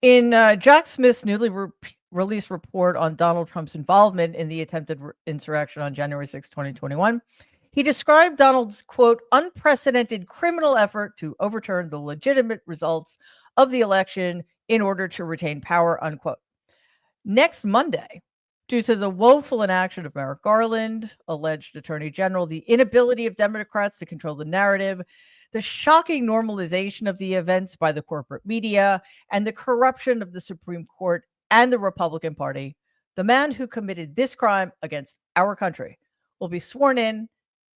In Jack Smith's newly released report on Donald Trump's involvement in the attempted insurrection on January 6, 2021, he described Donald's, quote, unprecedented criminal effort to overturn the legitimate results of the election in order to retain power, unquote. Next Monday, due to the woeful inaction of Merrick Garland, alleged Attorney General, the inability of Democrats to control the narrative, the shocking normalization of the events by the corporate media, and the corruption of the Supreme Court and the Republican Party, the man who committed this crime against our country will be sworn in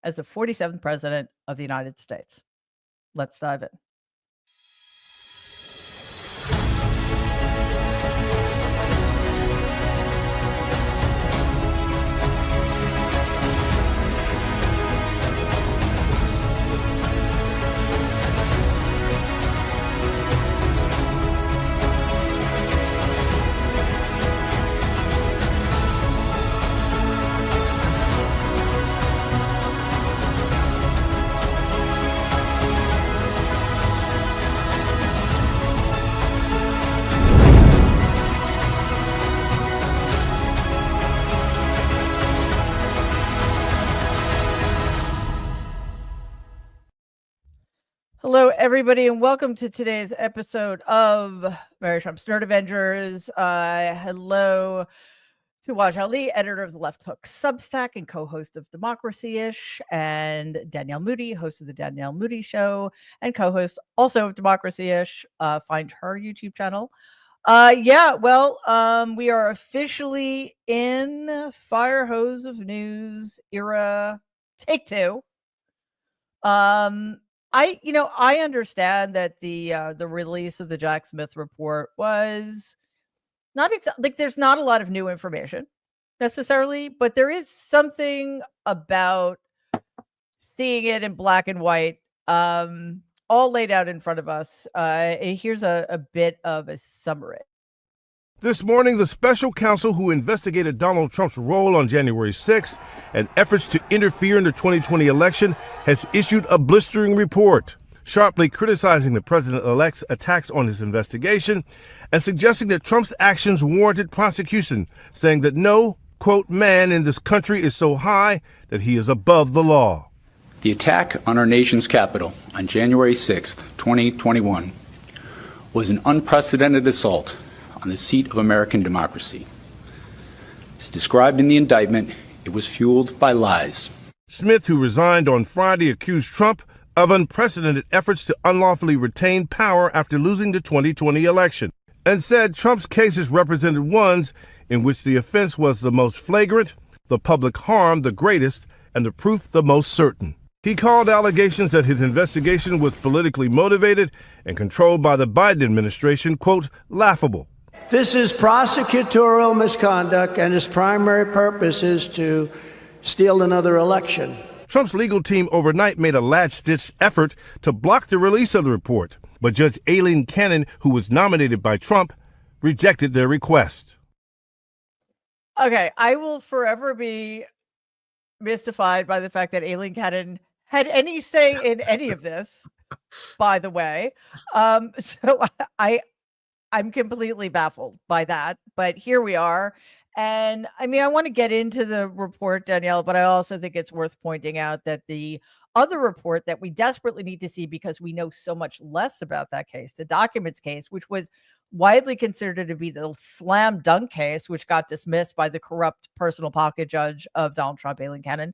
as the 47th President of the United States. Let's dive in. Hello, everybody, and welcome to today's episode of Mary Trump's Nerd Avengers. Hello to Waj Ali, editor of the Left Hook Substack and co-host of Democracy-ish, and Danielle Moody, host of the Danielle Moody Show, and co-host also of Democracy-ish. Find her YouTube channel. We are officially in Fire Hose of News era take two. I understand that the release of the Jack Smith report was not like there's not a lot of new information necessarily, but there is something about seeing it in black and white, all laid out in front of us. Here's a bit of a summary. This morning, the special counsel who investigated Donald Trump's role on January 6th and efforts to interfere in the 2020 election has issued a blistering report, sharply criticizing the president-elect's attacks on his investigation and suggesting that Trump's actions warranted prosecution, saying that no, quote, man in this country is so high that he is above the law. The attack on our nation's capital on January 6th, 2021 was an unprecedented assault on the seat of American democracy. As described in the indictment, it was fueled by lies. Smith, who resigned on Friday, accused Trump of unprecedented efforts to unlawfully retain power after losing the 2020 election, and said Trump's cases represented ones in which the offense was the most flagrant, the public harm the greatest, and the proof the most certain. He called allegations that his investigation was politically motivated and controlled by the Biden administration, quote, laughable. This is prosecutorial misconduct, and its primary purpose is to steal another election. Trump's legal team overnight made a last-ditch effort to block the release of the report, but Judge Aileen Cannon, who was nominated by Trump, rejected their request. Okay, I will forever be mystified by the fact that Aileen Cannon had any say in any of this, by the way. So I'm completely baffled by that, but here we are. And I mean, I want to get into the report, Danielle, but I also think it's worth pointing out that the other report that we desperately need to see, because we know so much less about that case, the documents case, which was widely considered to be the slam dunk case, which got dismissed by the corrupt personal pocket judge of Donald Trump, Aileen Cannon,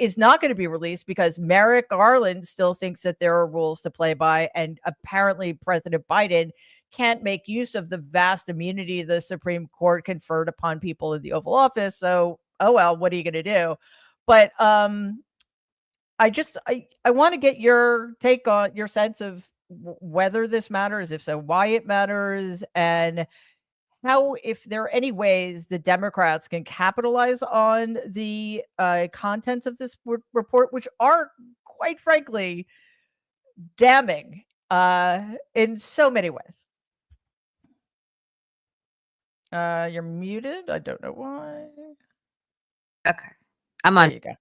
is not going to be released because Merrick Garland still thinks that there are rules to play by. And apparently President Biden can't make use of the vast immunity the Supreme Court conferred upon people in the Oval Office. So, oh well, what are you going to do? But I want to get your take on your sense of whether this matters, if so, why it matters, and how, if there are any ways the Democrats can capitalize on the contents of this report, which are, quite frankly, damning in so many ways. You're muted. I don't know why. Okay. I'm on. There you go.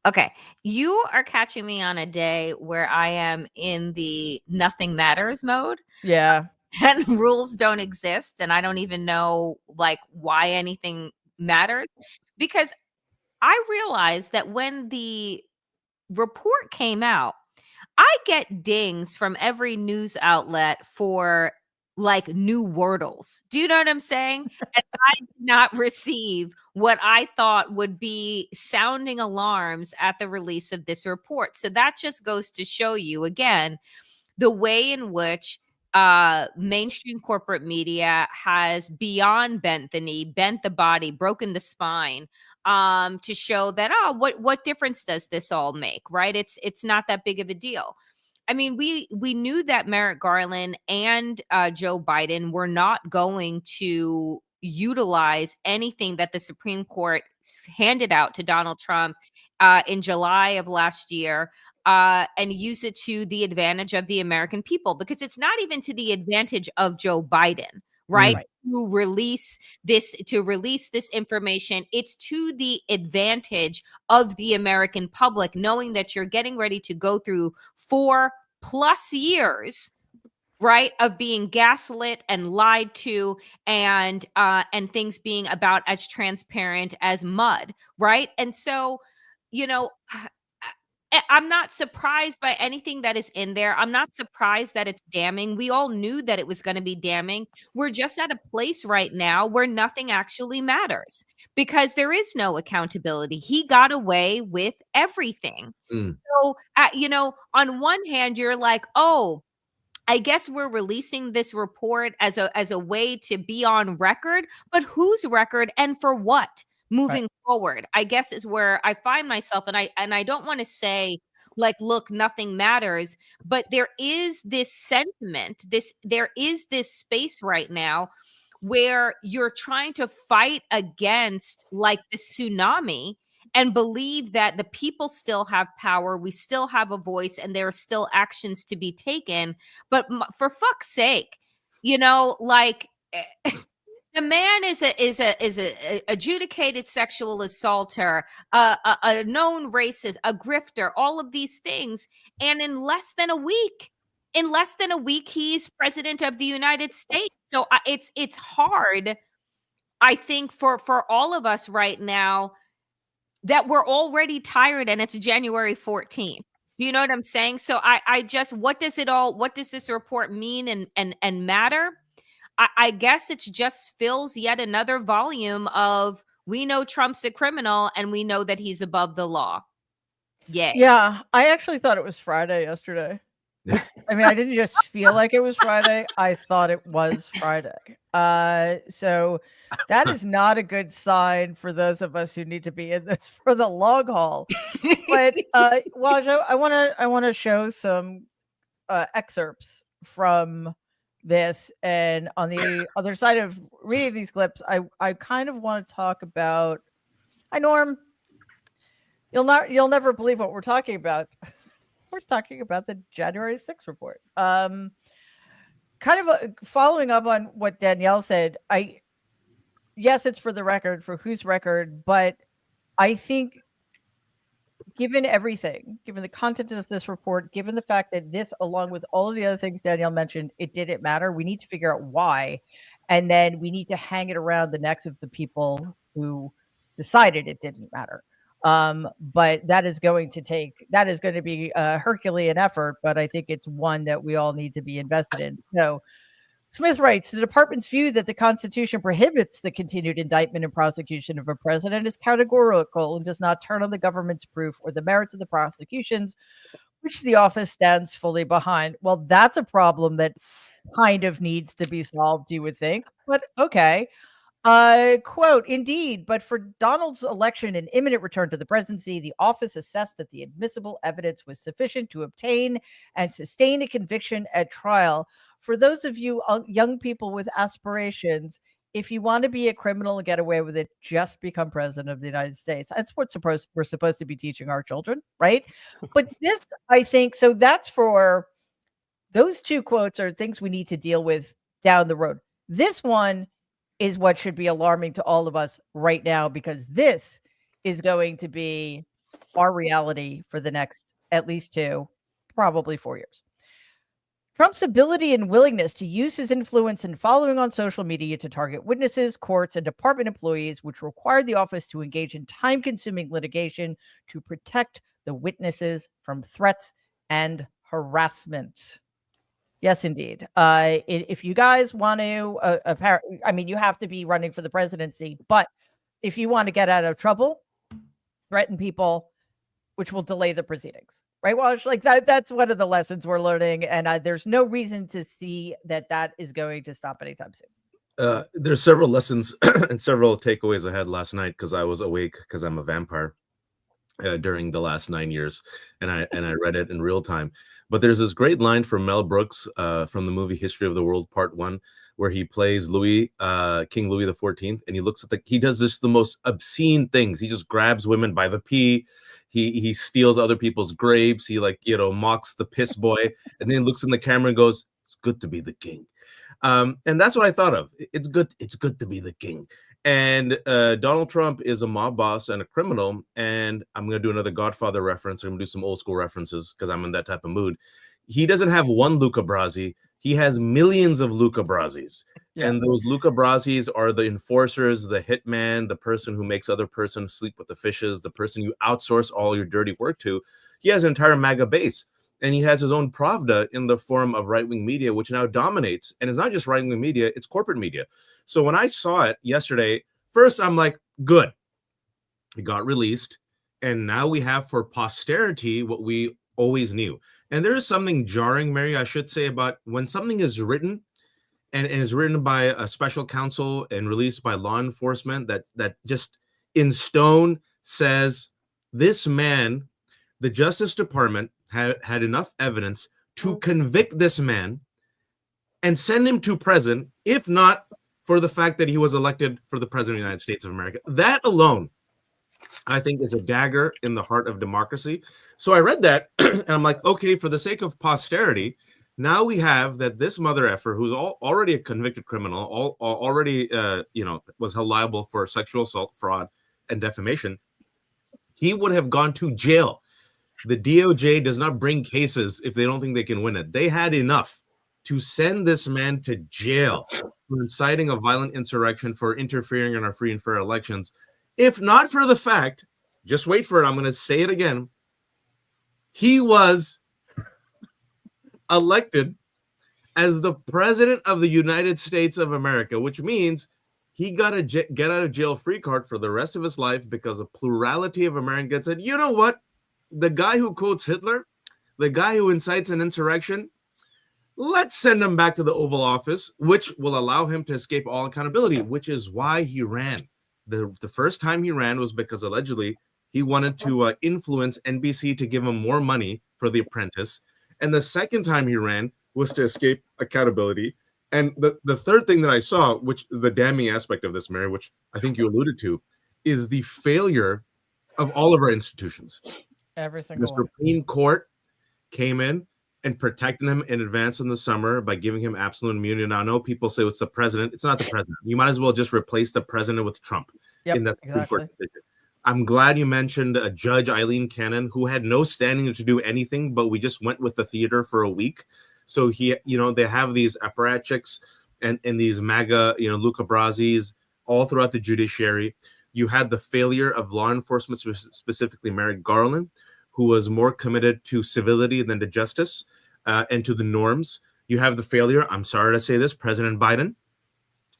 Okay. You are catching me on a day where I am in the nothing matters mode. Yeah. and rules don't exist, and I don't even know like why anything matters, because I realized that when the report came out, I get dings from every news outlet for like new wordles. Do you know what I'm saying? And I did not receive what I thought would be sounding alarms at the release of this report. So that just goes to show you again the way in which mainstream corporate media has beyond bent the knee, bent the body, broken the spine, to show that, oh, what difference does this all make, right? It's not that big of a deal. I mean, we knew that Merrick Garland and Joe Biden were not going to utilize anything that the Supreme Court handed out to Donald Trump in July of last year, and use it to the advantage of the American people, because it's not even to the advantage of Joe Biden, right? To release this information. It's to the advantage of the American public, knowing that you're getting ready to go through 4+ years, right, of being gaslit and lied to, and things being about as transparent as mud, right? And so, you know, I'm not surprised by anything that is in there. I'm not surprised that it's damning. We all knew that it was going to be damning. We're just at a place right now where nothing actually matters because there is no accountability. He got away with everything. So, on one hand, you're like, oh, I guess we're releasing this report as a way to be on record, but whose record and for what moving forward? I guess is where I find myself, and I don't want to say like, look, nothing matters, but there is this sentiment, there is this space right now where you're trying to fight against like the tsunami and believe that the people still have power, we still have a voice, and there are still actions to be taken. But for fuck's sake, like the man is a adjudicated sexual assaulter, a known racist, a grifter, all of these things, and in less than a week, he's president of the United States. So it's hard, I think, for all of us right now, that we're already tired and it's January 14th. Do you know what I'm saying? So I just, what does this report mean and matter? I guess it just fills yet another volume of, we know Trump's a criminal and we know that he's above the law. Yay. Yeah, I actually thought it was Friday yesterday. I mean, I didn't just feel like it was Friday. I thought it was Friday. So that is not a good sign for those of us who need to be in this for the long haul. But Wajo, I want to show some excerpts from this, and on the other side of reading these clips, I kind of want to talk about. Hi, Norm. You'll never believe what we're talking about. We're talking about the January 6th report. Kind of following up on what Danielle said. Yes, it's for the record, for whose record, but I think given everything, given the content of this report, given the fact that this, along with all of the other things Danielle mentioned, it didn't matter, we need to figure out why. And then we need to hang it around the necks of the people who decided it didn't matter. But that is going to be a Herculean effort, but I think it's one that we all need to be invested in. So Smith writes, the department's view that the Constitution prohibits the continued indictment and prosecution of a president is categorical and does not turn on the government's proof or the merits of the prosecutions, which the office stands fully behind. Well, that's a problem that kind of needs to be solved, you would think, but okay. Quote, indeed, but for Donald's election and imminent return to the presidency, the office assessed that the admissible evidence was sufficient to obtain and sustain a conviction at trial. For those of you young people with aspirations, if you want to be a criminal and get away with it, just become president of the United States. That's what we're supposed to be teaching our children, right? But this, I think, so that's for those two quotes are things we need to deal with down the road. This one is what should be alarming to all of us right now, because this is going to be our reality for the next at least 2, probably 4 years. Trump's ability and willingness to use his influence and following on social media to target witnesses, courts, and department employees, which required the office to engage in time-consuming litigation to protect the witnesses from threats and harassment. Yes, indeed. If you guys want to, I mean, you have to be running for the presidency, but if you want to get out of trouble, threaten people, which will delay the proceedings. Right. Well, it's like that's one of the lessons we're learning. And there's no reason to see that is going to stop anytime soon. There's several lessons and several takeaways I had last night because I was awake because I'm a vampire during the last 9 years. And I read it in real time. But there's this great line from Mel Brooks from the movie History of the World Part 1, where he plays Louis, King Louis XIV, and he looks at he does the most obscene things. He just grabs women by the pee. He steals other people's grapes. He mocks the piss boy, and then looks in the camera and goes, "It's good to be the king." And that's what I thought of. It's good to be the king. And Donald Trump is a mob boss and a criminal. And I'm going to do another Godfather reference. I'm going to do some old school references because I'm in that type of mood. He doesn't have one Luca Brasi. He has millions of Luca Brasis. Yeah. And those Luca Brasis are the enforcers, the hitman, the person who makes other person sleep with the fishes, the person you outsource all your dirty work to. He has an entire MAGA base. And he has his own Pravda in the form of right-wing media, which now dominates. And it's not just right-wing media, it's corporate media. So when I saw it yesterday, first I'm like, good. It got released. And now we have for posterity what we always knew. And there is something jarring, Mary, I should say, about when something is written and is written by a special counsel and released by law enforcement that just in stone says this man, the Justice Department, had enough evidence to convict this man and send him to prison, if not for the fact that he was elected for the president of the United States of America. That alone, I think, is a dagger in the heart of democracy. So I read that, and I'm like, okay, for the sake of posterity, now we have that this mother effer, who's already a convicted criminal, already was held liable for sexual assault, fraud, and defamation, he would have gone to jail. The DOJ does not bring cases if they don't think they can win it. They had enough to send this man to jail for inciting a violent insurrection, for interfering in our free and fair elections. If not for the fact, just wait for it, I'm going to say it again, he was elected as the president of the United States of America, which means he got a get out of jail free card for the rest of his life because a plurality of Americans said, you know what? The guy who quotes Hitler, the guy who incites an insurrection, let's send him back to the Oval Office, which will allow him to escape all accountability, which is why he ran. The first time he ran was because allegedly he wanted to influence NBC to give him more money for The Apprentice. And the second time he ran was to escape accountability. And the third thing that I saw, which is the damning aspect of this, Mary, which I think you alluded to, is the failure of all of our institutions. Every single The Supreme Court came in and protected him in advance in the summer by giving him absolute immunity. Now, I know people say it's the president. It's not the president. You might as well just replace the president with Trump in that Supreme Court decision. I'm glad you mentioned Judge Eileen Cannon, who had no standing to do anything, but we just went with the theater for a week. So they have these apparatchiks and these MAGA, Luca Brasis all throughout the judiciary. You had the failure of law enforcement, specifically Merrick Garland, who was more committed to civility than to justice and to the norms. You have the failure, I'm sorry to say this, President Biden,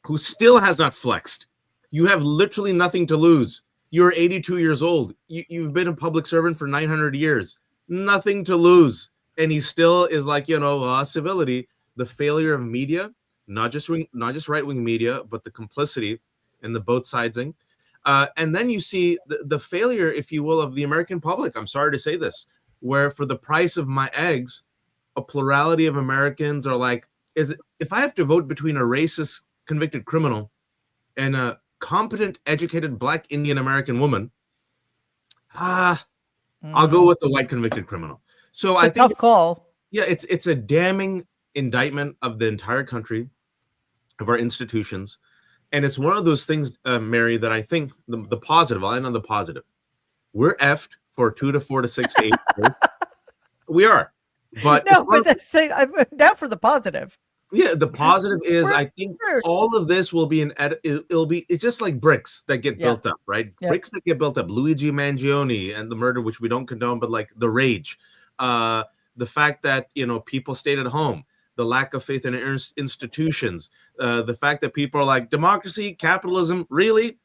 who still has not flexed. You have literally nothing to lose. You're 82 years old. You've been a public servant for 900 years. Nothing to lose. And he still is like, civility. The failure of media, not just right-wing media, but the complicity and the both sidesing. And then you see the failure, if you will, of the American public. I'm sorry to say this, where for the price of my eggs, a plurality of Americans are like, if I have to vote between a racist convicted criminal and a competent, educated Black Indian American woman, I'll go with the white convicted criminal. So I think tough call. Yeah, it's a damning indictment of the entire country, of our institutions. And it's one of those things, Mary, that I think the positive, I'll end on the positive. We're effed for 2 to 4 to 6 to 8 years. We are. But No, but that's I'm now for the positive. yeah, the positive is We're I think screwed. all of this will be it's just like bricks that get Yeah. built up, right? Yep. Bricks that get built up. Luigi Mangione and the murder, which we don't condone, but like the rage, the fact that people stayed at home, the lack of faith in institutions, the fact that people are like democracy, capitalism, really,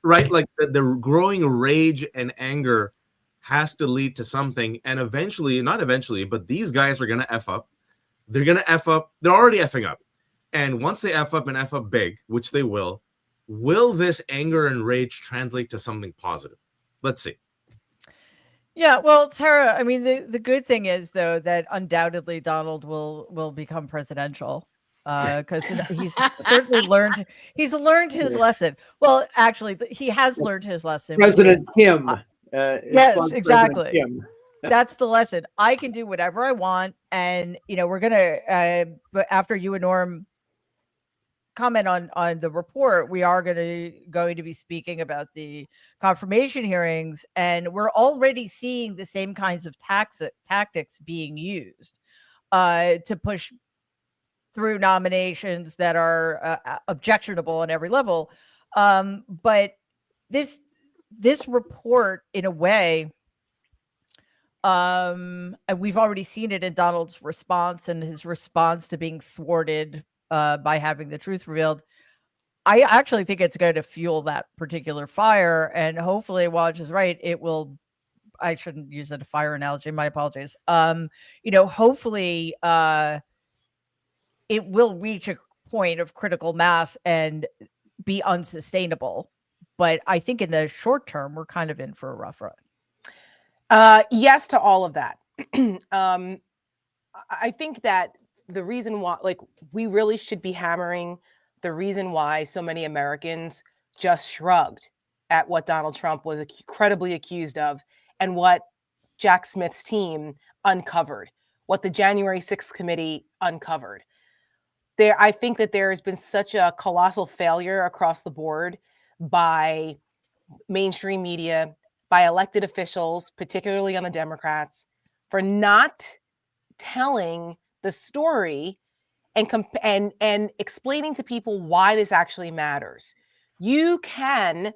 right? Like the growing rage and anger has to lead to something, and eventually, not eventually, but these guys are gonna F up. They're going to F up. They're already effing up. And once they F up and F up big, which they will this anger and rage translate to something positive? Let's see. Yeah, well, Tara, I mean, the good thing is, though, that undoubtedly Donald will become presidential because he's certainly learned his lesson. Well, actually, he has learned his lesson. President Kim. Yes, like exactly. President Kim. That's the lesson. I can do whatever I want, and we're gonna. But after you and Norm comment on the report, we are going to be speaking about the confirmation hearings, and we're already seeing the same kinds of tactics being used to push through nominations that are objectionable on every level. But this report, in a way, and we've already seen it in Donald's response and his response to being thwarted by having the truth revealed. I actually think it's going to fuel that particular fire, and hopefully, Waj is right, it will. I shouldn't use a fire analogy. My apologies. Hopefully, it will reach a point of critical mass and be unsustainable. But I think in the short term, we're kind of in for a rough run. Yes to all of that. I think that the reason why, we really should be hammering the reason why so many Americans just shrugged at what Donald Trump was incredibly accused of and what Jack Smith's team uncovered, what the January 6th committee uncovered. I think that there has been such a colossal failure across the board by mainstream media, by elected officials, particularly on the Democrats, for not telling the story and explaining to people why this actually matters. You can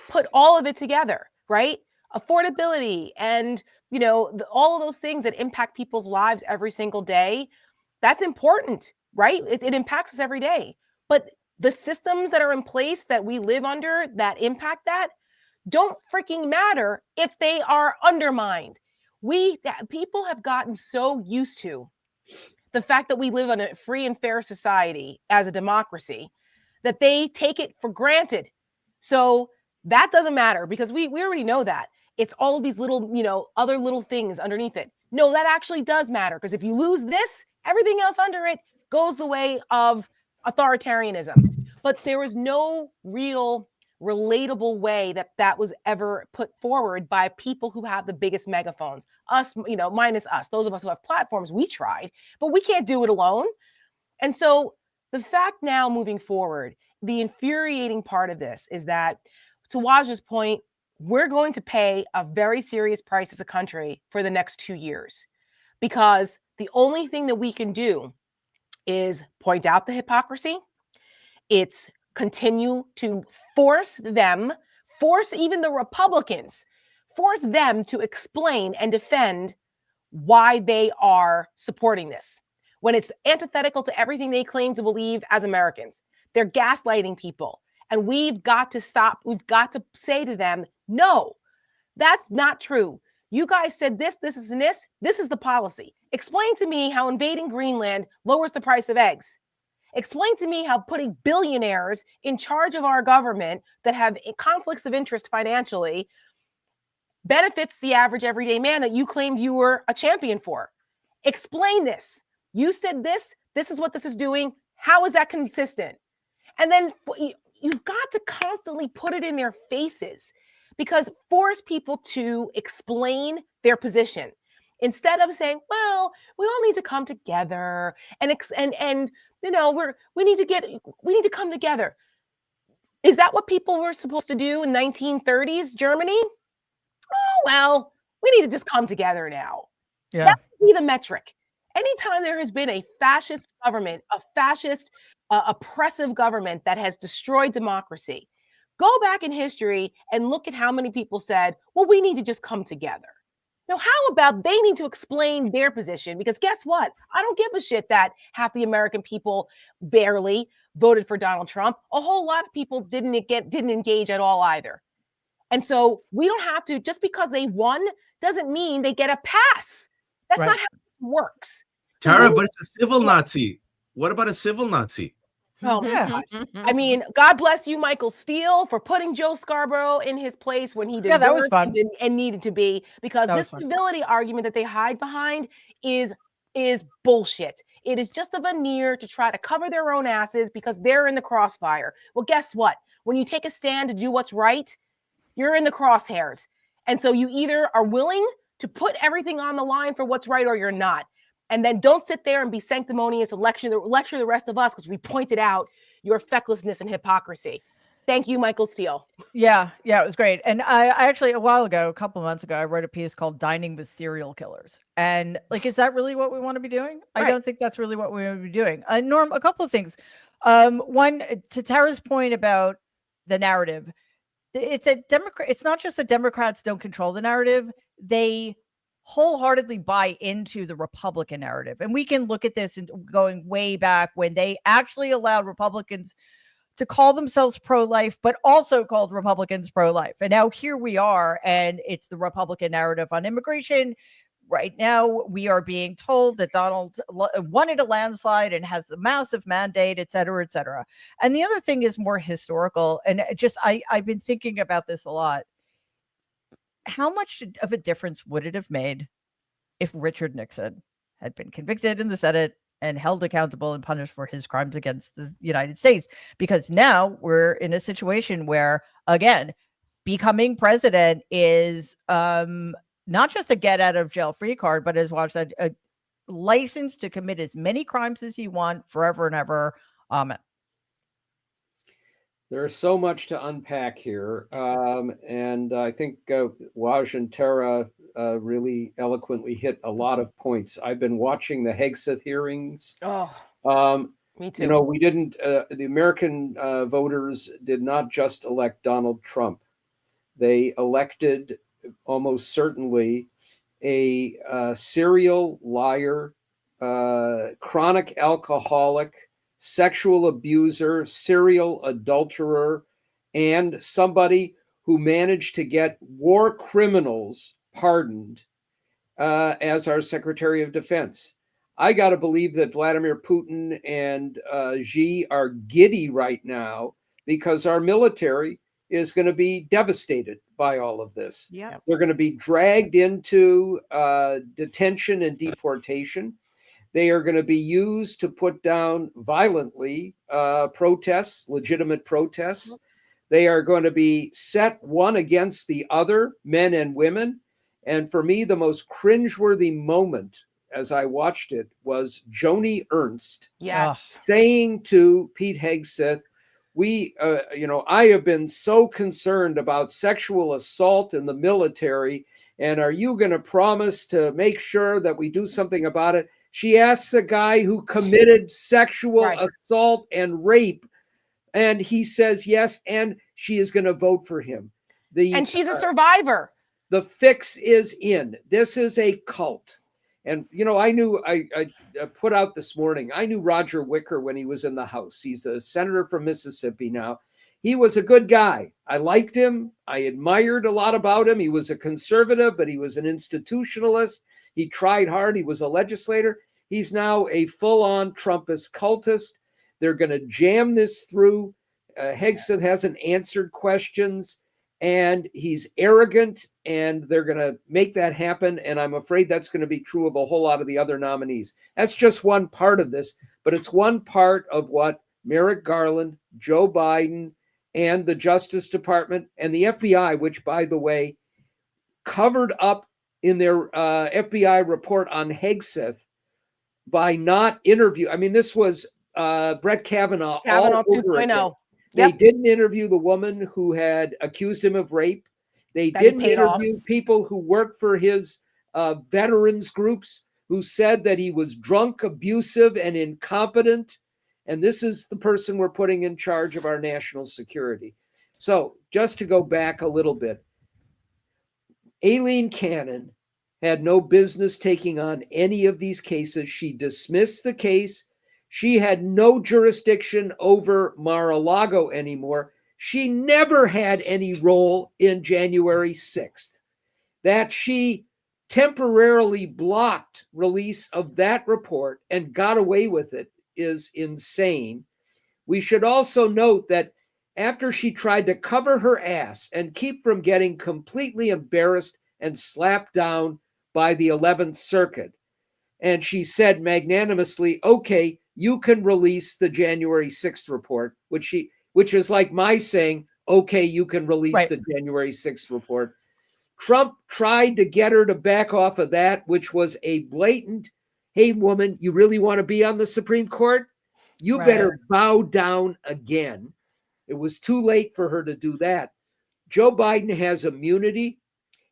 put all of it together, right? Affordability and all of those things that impact people's lives every single day. That's important, right? It impacts us every day. But the systems that are in place that we live under that impact that don't freaking matter if they are undermined. People have gotten so used to the fact that we live in a free and fair society as a democracy that they take it for granted. So that doesn't matter because we already know that. It's all of these little, other little things underneath it. No, that actually does matter because if you lose this, everything else under it goes the way of authoritarianism. But there was no real relatable way that was ever put forward by people who have the biggest megaphones. Us, minus us, those of us who have platforms, we tried, but we can't do it alone. And so the fact now moving forward, the infuriating part of this is that, to Waj's point, we're going to pay a very serious price as a country for the next 2 years because the only thing that we can do is point out the hypocrisy. It's continue to force even the Republicans, force them to explain and defend why they are supporting this when it's antithetical to everything they claim to believe as Americans. They're gaslighting people. And we've got to stop. We've got to say to them, no, that's not true. You guys said this is this. This is the policy. Explain to me how invading Greenland lowers the price of eggs. Explain to me how putting billionaires in charge of our government that have conflicts of interest financially benefits the average everyday man that you claimed you were a champion for. Explain this. You said this. This is what this is doing. How is that consistent? And then you've got to constantly put it in their faces because force people to explain their position instead of saying, well, we all need to come together and we need to come together. Is that what people were supposed to do in 1930s Germany? Oh, well, we need to just come together now. Yeah. be the metric. Anytime there has been a fascist government, a fascist, oppressive government that has destroyed democracy, go back in history and look at how many people said, well, we need to just come together. Now, how about they need to explain their position? Because guess what? I don't give a shit that half the American people barely voted for Donald Trump. A whole lot of people didn't engage at all either. And so we don't have to, just because they won doesn't mean they get a pass. That's not how it works. Tara, but it's a civil Nazi. What about a civil Nazi? Oh my God. I mean, God bless you, Michael Steele, for putting Joe Scarborough in his place when he deserved that was fun. and needed to be, because this civility argument that they hide behind is bullshit. It is just a veneer to try to cover their own asses because they're in the crossfire. Well, guess what? When you take a stand to do what's right, you're in the crosshairs. And so you either are willing to put everything on the line for what's right or you're not. And then don't sit there and be sanctimonious and lecture the rest of us because we pointed out your fecklessness and hypocrisy. Thank you, Michael Steele. Yeah, it was great. And I actually, a while ago, a couple months ago, I wrote a piece called Dining with Serial Killers. And like, is that really what we want to be doing? Right. I don't think that's really what we want to be doing. Norm, a couple of things. One, to Tara's point about the narrative, it's not just that Democrats don't control the narrative. They wholeheartedly buy into the Republican narrative. And we can look at this and going way back when they actually allowed Republicans to call themselves pro-life, but also called Republicans pro-life. And now here we are, and it's the Republican narrative on immigration. Right now, we are being told that Donald wanted a landslide and has the massive mandate, et cetera, et cetera. And the other thing is more historical. And I've been thinking about this a lot. How much of a difference would it have made if Richard Nixon had been convicted in the Senate and held accountable and punished for his crimes against the United States? Because now we're in a situation where, again, becoming president is not just a get out of jail free card, but as Watch said, a license to commit as many crimes as you want forever and ever. Amen. There's so much to unpack here. And I think Waj and Tara really eloquently hit a lot of points. I've been watching the Hegseth hearings. Me too. You know, we didn't, the American voters did not just elect Donald Trump. They elected almost certainly a serial liar, chronic alcoholic, sexual abuser, serial adulterer, and somebody who managed to get war criminals pardoned as our Secretary of Defense. I got to believe that Vladimir Putin and Xi are giddy right now because our military is going to be devastated by all of this. Yeah. They're going to be dragged into detention and deportation. They are going to be used to put down violently protests, legitimate protests. They are going to be set one against the other, men and women. And for me, the most cringeworthy moment as I watched it was Joni Ernst saying to Pete Hegseth, I have been so concerned about sexual assault in the military. And are you going to promise to make sure that we do something about it? She asks a guy who committed sexual assault and rape, and he says yes, and she is going to vote for him. And she's a survivor. The fix is in. This is a cult. And, I put out this morning, I knew Roger Wicker when he was in the House. He's a senator from Mississippi now. He was a good guy. I liked him. I admired a lot about him. He was a conservative, but he was an institutionalist. He tried hard. He was a legislator. He's now a full-on Trumpist cultist. They're going to jam this through. Hegseth hasn't answered questions, and he's arrogant, and they're going to make that happen. And I'm afraid that's going to be true of a whole lot of the other nominees. That's just one part of this, but it's one part of what Merrick Garland, Joe Biden, and the Justice Department and the FBI, which, by the way, covered up in their FBI report on Hegseth by not interview. I mean, this was Brett Kavanaugh 2.0. They didn't interview the woman who had accused him of rape. They didn't interview people who worked for his veterans groups. who said that he was drunk, abusive, and incompetent. And this is the person we're putting in charge of our national security. So just to go back a little bit, Aileen Cannon had no business taking on any of these cases. She dismissed the case. She had no jurisdiction over Mar-a-Lago anymore. She never had any role in January 6th. That she temporarily blocked release of that report and got away with it is insane. We should also note that after she tried to cover her ass and keep from getting completely embarrassed and slapped down by the 11th Circuit, and she said magnanimously, okay, you can release the January 6th report, which is like my saying, okay, you can release the January 6th report. Trump tried to get her to back off of that, which was a blatant, hey, woman, you really want to be on the Supreme Court? You better bow down again. It was too late for her to do that. Joe Biden has immunity.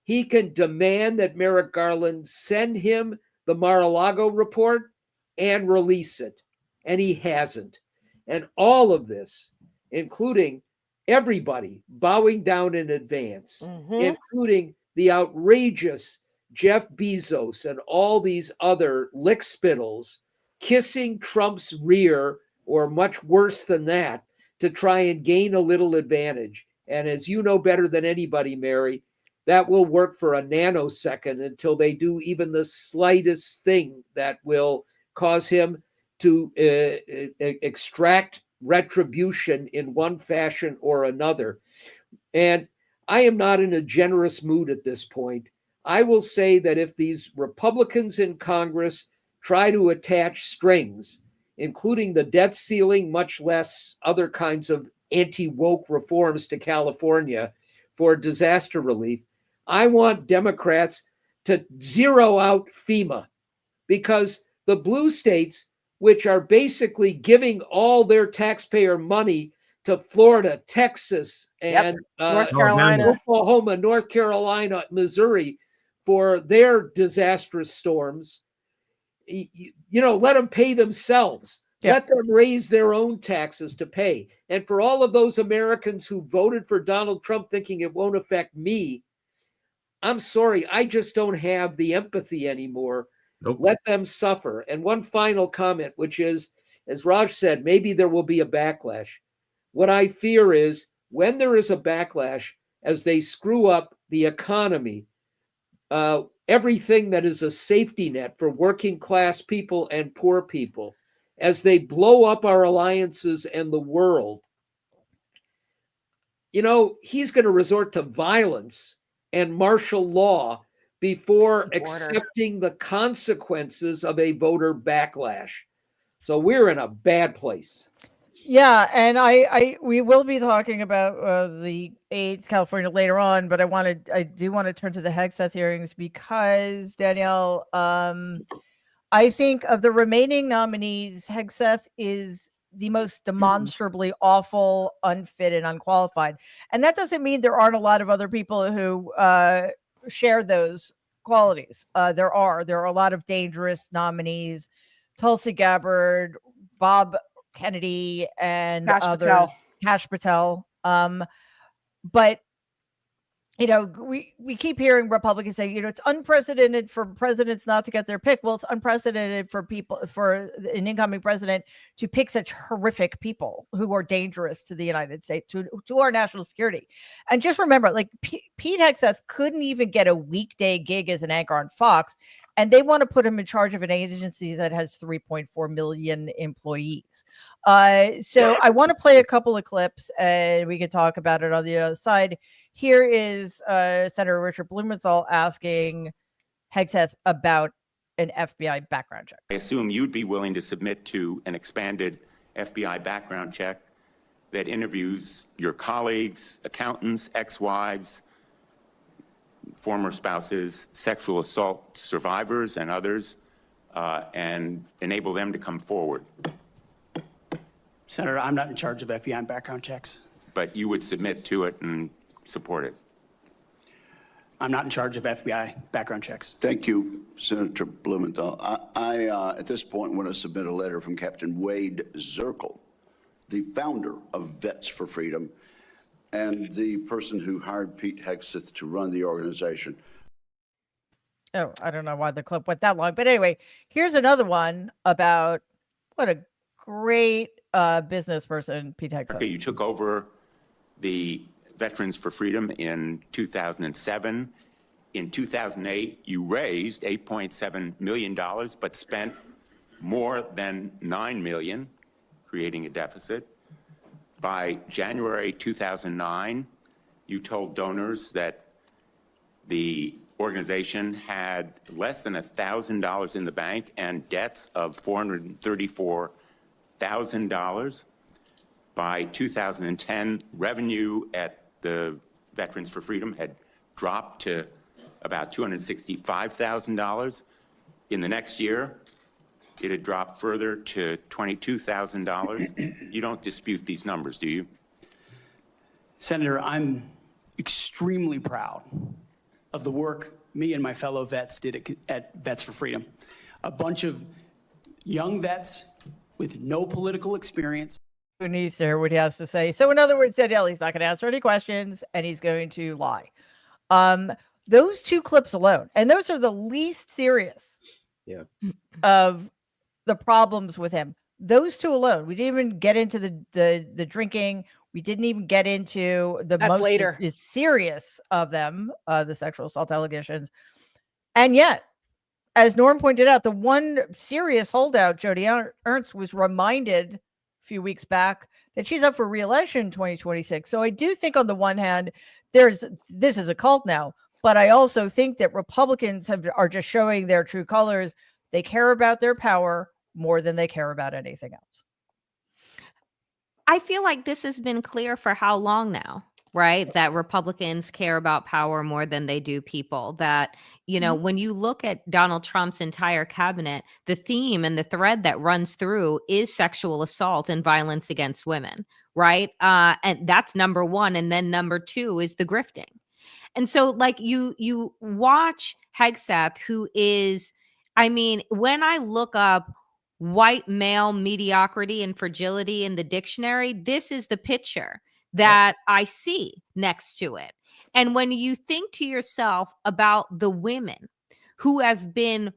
He can demand that Merrick Garland send him the Mar-a-Lago report and release it. And he hasn't. And all of this, including everybody bowing down in advance, including the outrageous Jeff Bezos and all these other lickspittles kissing Trump's rear, or much worse than that, to try and gain a little advantage. And as you know better than anybody, Mary, that will work for a nanosecond until they do even the slightest thing that will cause him to extract retribution in one fashion or another. And I am not in a generous mood at this point. I will say that if these Republicans in Congress try to attach strings, including the debt ceiling, much less other kinds of anti-woke reforms to California for disaster relief, I want Democrats to zero out FEMA, because the blue states, which are basically giving all their taxpayer money to Florida, Texas, and North Carolina, Oklahoma, North Carolina, Missouri, for their disastrous storms, let them pay themselves. Let them raise their own taxes to pay. And for all of those Americans who voted for Donald Trump thinking it won't affect me, I'm sorry, I just don't have the empathy anymore. Nope. Let them suffer. And one final comment, which is, as Raj said, maybe there will be a backlash. What I fear is when there is a backlash, as they screw up the economy, everything that is a safety net for working class people and poor people, as they blow up our alliances and the world, he's going to resort to violence and martial law before accepting the consequences of a voter backlash. So we're in a bad place. Yeah, and we will be talking about the aid to California later on, but I do want to turn to the Hegseth hearings because, Danielle, I think of the remaining nominees, Hegseth is the most demonstrably awful, unfit, and unqualified. And that doesn't mean there aren't a lot of other people who share those qualities. There are a lot of dangerous nominees, Tulsi Gabbard, Bob Kennedy, and others, Kash Patel. But we keep hearing Republicans say, it's unprecedented for presidents not to get their pick. Well, it's unprecedented for an incoming president to pick such horrific people who are dangerous to the United States, to our national security. And just remember, like Pete Hegseth couldn't even get a weekday gig as an anchor on Fox, and they want to put him in charge of an agency that has 3.4 million employees. So I want to play a couple of clips, and we can talk about it on the other side. Here is Senator Richard Blumenthal asking Hegseth about an FBI background check. I assume you'd be willing to submit to an expanded FBI background check that interviews your colleagues, accountants, ex-wives, former spouses, sexual assault survivors, and others, and enable them to come forward. Senator, I'm not in charge of FBI background checks. But you would submit to it and support it? I'm not in charge of FBI background checks. Thank you, Senator Blumenthal. I at this point want to submit a letter from Captain Wade Zirkle, the founder of Vets for Freedom and the person who hired Pete Hegseth to run the organization. Oh, I don't know why the clip went that long. But anyway, here's another one about what a great business person Pete Hegseth. Okay, you took over the Veterans for Freedom in 2007. In 2008, you raised $8.7 million, but spent more than $9 million, creating a deficit. By January 2009, you told donors that the organization had less than $1,000 in the bank and debts of $434,000. By 2010, revenue at the Veterans for Freedom had dropped to about $265,000. In the next year, it had dropped further to $22,000. You don't dispute these numbers, do you? Senator, I'm extremely proud of the work me and my fellow vets did at Vets for Freedom. A bunch of young vets with no political experience. Who needs to hear what he has to say? So in other words, Danielle, he's not going to answer any questions and he's going to lie. Those two clips alone, and those are the least serious of the problems with him. Those two alone. We didn't even get into the drinking. We didn't even get into the That's most later. is serious of them, the sexual assault allegations. And yet, as Norm pointed out, the one serious holdout, Jody Ernst, was reminded few weeks back that she's up for re-election in 2026. So I do think on the one hand, this is a cult now, but I also think that Republicans are just showing their true colors. They care about their power more than they care about anything else. I feel like this has been clear for how long now, right? That Republicans care about power more than they do people. That, you know, when you look at Donald Trump's entire cabinet, the theme and the thread that runs through is sexual assault and violence against women, right? And that's number one. And then number two is the grifting. And so like you watch Hegseth, who is, I mean, when I look up white male mediocrity and fragility in the dictionary, this is the picture that I see next to it. And when you think to yourself about the women who have been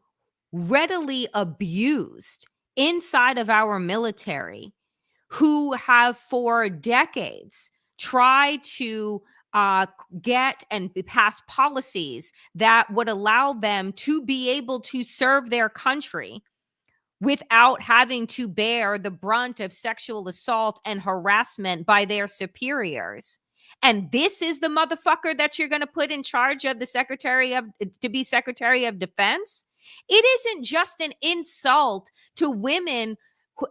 readily abused inside of our military, who have for decades tried to get and pass policies that would allow them to be able to serve their country without having to bear the brunt of sexual assault and harassment by their superiors. And this is the motherfucker that you're going to put in charge of to be Secretary of Defense. It isn't just an insult to women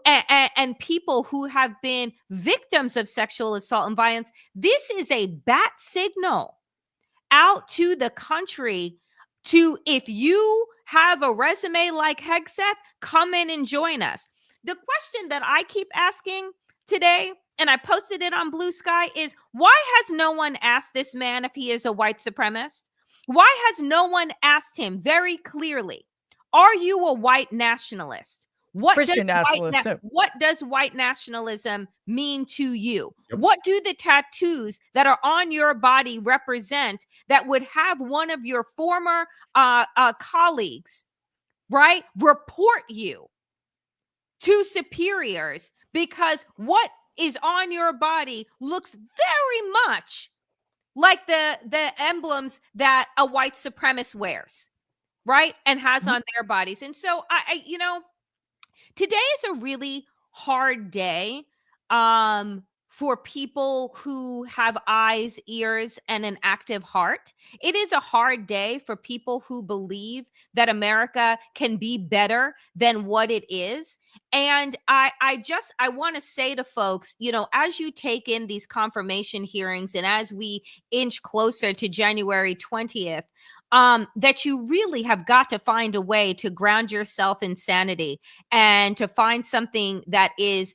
and people who have been victims of sexual assault and violence. This is a bat signal out to the country to, if you have a resume like Hegseth, come in and join us. The question that I keep asking today, and I posted it on Blue Sky, is why has no one asked this man if he is a white supremacist? Why has no one asked him very clearly, are you a white nationalist? What does white nationalism mean to you? Yep. What do the tattoos that are on your body represent that would have one of your former colleagues, right, report you to superiors because what is on your body looks very much like the emblems that a white supremacist wears, right, and has on their bodies. And so I you know, today is a really hard day for people who have eyes, ears, and an active heart. It is a hard day for people who believe that America can be better than what it is. And I want to say to folks, you know, as you take in these confirmation hearings and as we inch closer to January 20th, that you really have got to find a way to ground yourself in sanity and to find something that is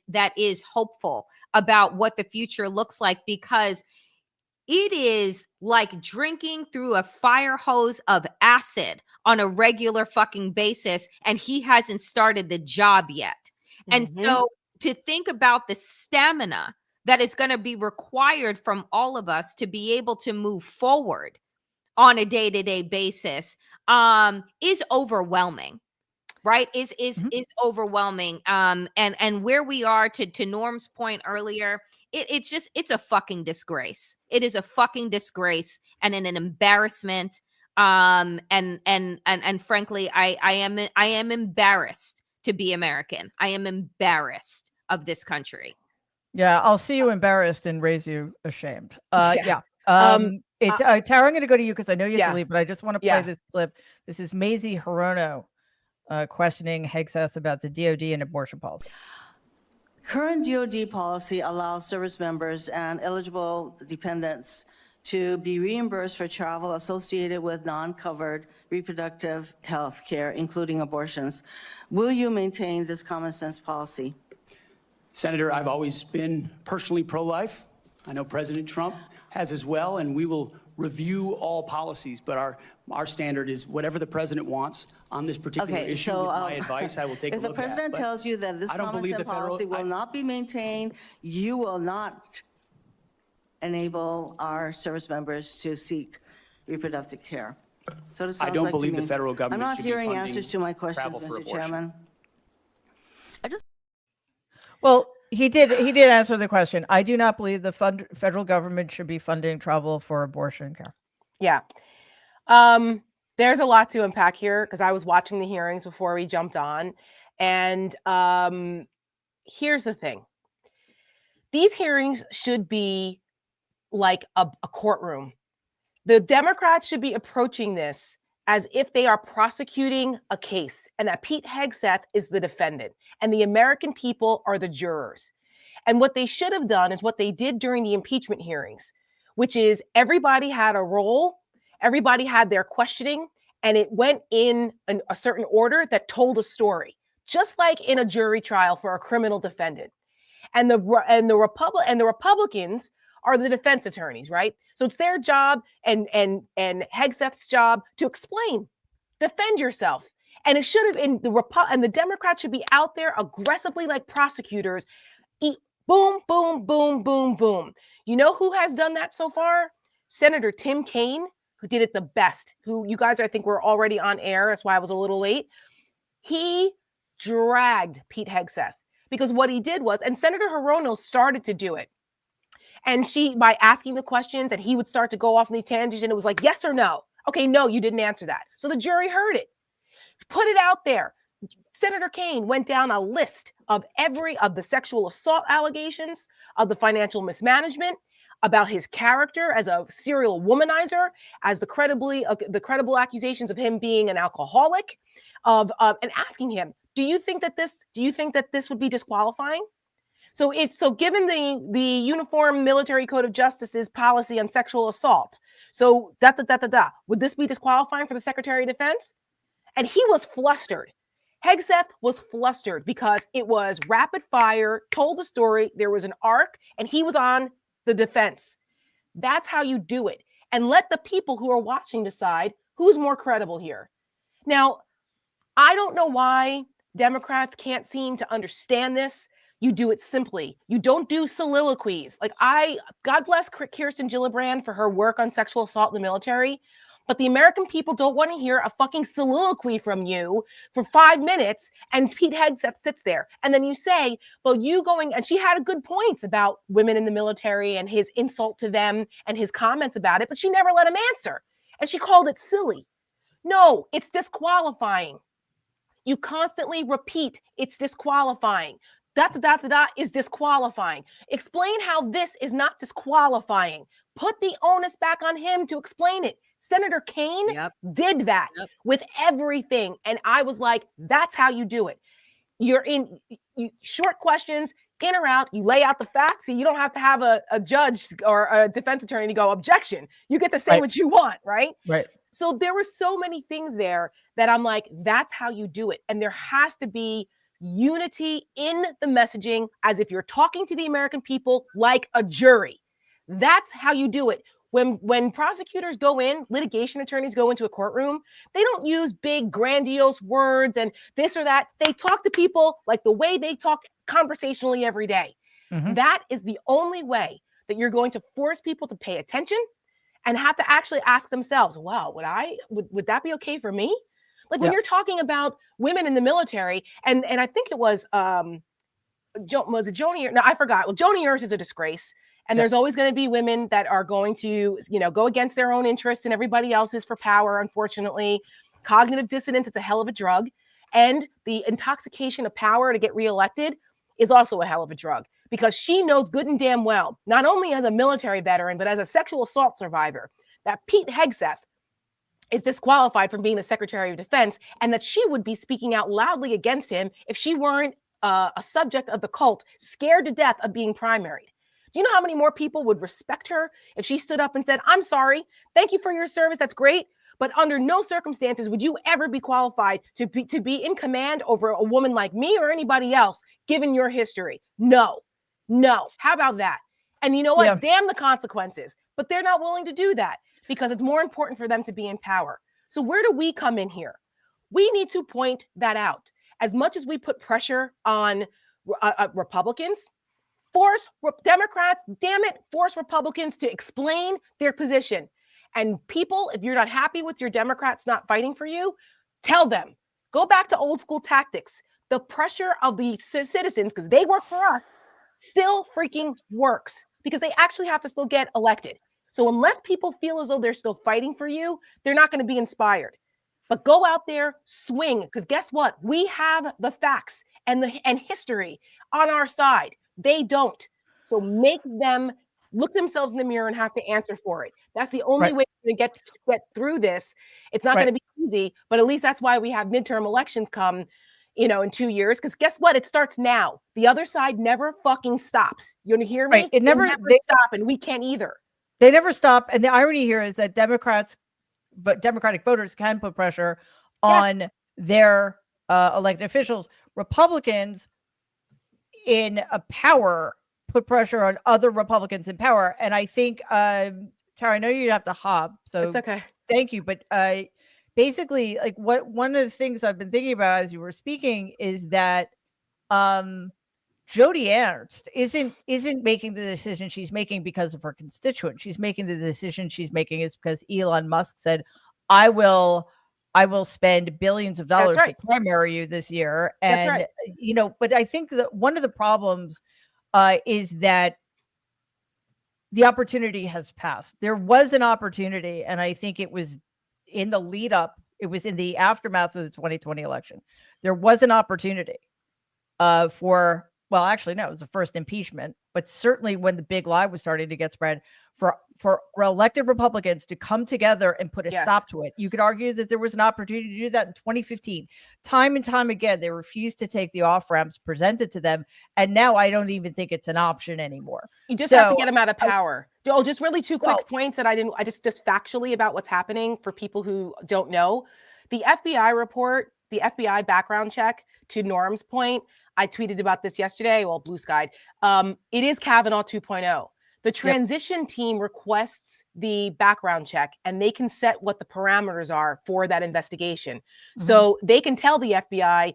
hopeful about what the future looks like, because it is like drinking through a fire hose of acid on a regular fucking basis, and he hasn't started the job yet. And so to think about the stamina that is going to be required from all of us to be able to move forward on a day-to-day basis is overwhelming. Right, is overwhelming. And where we are, to Norm's point earlier, it's a fucking disgrace. It is a fucking disgrace and an embarrassment. And frankly, I am embarrassed to be American. I am embarrassed of this country. Yeah, I'll see you embarrassed and raise you ashamed. Yeah. Yeah. Tara, I'm going to go to you because I know you have to leave, but I just want to play Yeah. this clip. This is Maisie Hirono questioning Hegseth about the DOD and abortion policy. Current DOD policy allows service members and eligible dependents to be reimbursed for travel associated with non-covered reproductive health care, including abortions. Will you maintain this common sense policy? Senator, I've always been personally pro-life. I know President Trump has as well, and we will review all policies, but our standard is whatever the president wants on this particular issue. With my advice, I will take a look at. If the president tells you that this common sense policy will not be maintained, you will not enable our service members to seek reproductive care. So it sounds I don't like to believe the me. federal government I'm not should be hearing funding answers to my questions, travel for Mr. abortion. Chairman. Well, he did answer the question. I do not believe the federal government should be funding travel for abortion care. Yeah. There's a lot to unpack here because I was watching the hearings before we jumped on. And here's the thing. These hearings should be like a courtroom. The Democrats should be approaching this as if they are prosecuting a case and that Pete Hegseth is the defendant and the American people are the jurors. And what they should have done is what they did during the impeachment hearings, which is everybody had a role, everybody had their questioning, and it went in a certain order that told a story, just like in a jury trial for a criminal defendant. And the Republicans are the defense attorneys, right? So it's their job and Hegseth's job to explain, defend yourself. And it should have been the Democrats should be out there aggressively like prosecutors. Boom, boom, boom, boom, boom. You know who has done that so far? Senator Tim Kaine, who did it the best, who you guys, I think, were already on air. That's why I was a little late. He dragged Pete Hegseth because what he did was, and Senator Hirono started to do it. And by asking the questions, and he would start to go off on these tangents, and it was like, yes or no? Okay, no, you didn't answer that. So the jury heard it. Put it out there. Senator Kaine went down a list of the sexual assault allegations, of the financial mismanagement, about his character as a serial womanizer, as the credible accusations of him being an alcoholic, and asking him, do you think that this would be disqualifying? So given the Uniform Military Code of Justice's policy on sexual assault, so would this be disqualifying for the Secretary of Defense? And he was flustered. Hegseth was flustered because it was rapid fire, told a story, there was an arc, and he was on the defense. That's how you do it. And let the people who are watching decide who's more credible here. Now, I don't know why Democrats can't seem to understand this. You do it simply. You don't do soliloquies. God bless Kirsten Gillibrand for her work on sexual assault in the military. But the American people don't want to hear a fucking soliloquy from you for 5 minutes, and Pete Hegseth sits there. And then you say, well, and she had a good points about women in the military and his insult to them and his comments about it, but she never let him answer. And she called it silly. No, it's disqualifying. You constantly repeat, it's disqualifying. Is disqualifying. Explain how this is not disqualifying. Put the onus back on him to explain it. Senator Kaine did that with everything. And I was like, that's how you do it. You're short questions, in or out, you lay out the facts. So you don't have to have a judge or a defense attorney to go objection. You get to say what you want, right? Right. So there were so many things there that I'm like, that's how you do it. And there has to be unity in the messaging as if you're talking to the American people like a jury. That's how you do it. When prosecutors go in, litigation attorneys go into a courtroom, they don't use big grandiose words and this or that. They talk to people like the way they talk conversationally every day. That is the only way that you're going to force people to pay attention and have to actually ask themselves, wow, would that be okay for me? Like when you're talking about women in the military, and I think it was it Joni? No, I forgot. Well, Joni Ernst is a disgrace. And there's always going to be women that are going to, go against their own interests and everybody else's for power, unfortunately. Cognitive dissonance, it's a hell of a drug. And the intoxication of power to get reelected is also a hell of a drug, because she knows good and damn well, not only as a military veteran, but as a sexual assault survivor, that Pete Hegseth is disqualified from being the Secretary of Defense, and that she would be speaking out loudly against him if she weren't a subject of the cult, scared to death of being primaried. Do you know how many more people would respect her if she stood up and said, I'm sorry, thank you for your service, that's great, but under no circumstances would you ever be qualified to be in command over a woman like me or anybody else, given your history? No. How about that? And you know what? Damn the consequences. But they're not willing to do that because it's more important for them to be in power. So where do we come in here? We need to point that out. As much as we put pressure on Republicans, force Democrats, force Republicans to explain their position. And people, if you're not happy with your Democrats not fighting for you, tell them. Go back to old school tactics. The pressure of the citizens, because they work for us, still freaking works, because they actually have to still get elected. So unless people feel as though they're still fighting for you, they're not going to be inspired. But go out there, swing, because guess what? We have the facts and history on our side. They don't. So make them look themselves in the mirror and have to answer for it. That's the only way to get through this. It's not going to be easy, but at least that's why we have midterm elections come, in 2 years. Because guess what? It starts now. The other side never fucking stops. You want to hear me? Right. It never they stop, and we can't either. They never stop. And the irony here is that Democratic voters can put pressure on their elected officials. Republicans in power put pressure on other Republicans in power. And I think, Tara, I know you'd have to hop, so it's okay. Thank you. But basically, like one of the things I've been thinking about as you were speaking is that Joni Ernst isn't making the decision she's making because of her constituents. She's making the decision she's making is because Elon Musk said, I will spend billions of dollars to primary you this year. And, but I think that one of the problems is that the opportunity has passed. There was an opportunity, and I think it was in the lead up. It was in the aftermath of the 2020 election. There was an opportunity for, well, actually, no, it was the first impeachment, but certainly when the big lie was starting to get spread, for elected Republicans to come together and put a stop to it. You could argue that there was an opportunity to do that in 2015. Time and time again, they refused to take the off-ramps presented to them. And now I don't even think it's an option anymore. You just have to get them out of power. Just really two quick points that I just factually about what's happening for people who don't know. The FBI report, the FBI background check, to Norm's point, I tweeted about this yesterday, well, blue skied. It is Kavanaugh 2.0. The transition team requests the background check, and they can set what the parameters are for that investigation. So they can tell the FBI,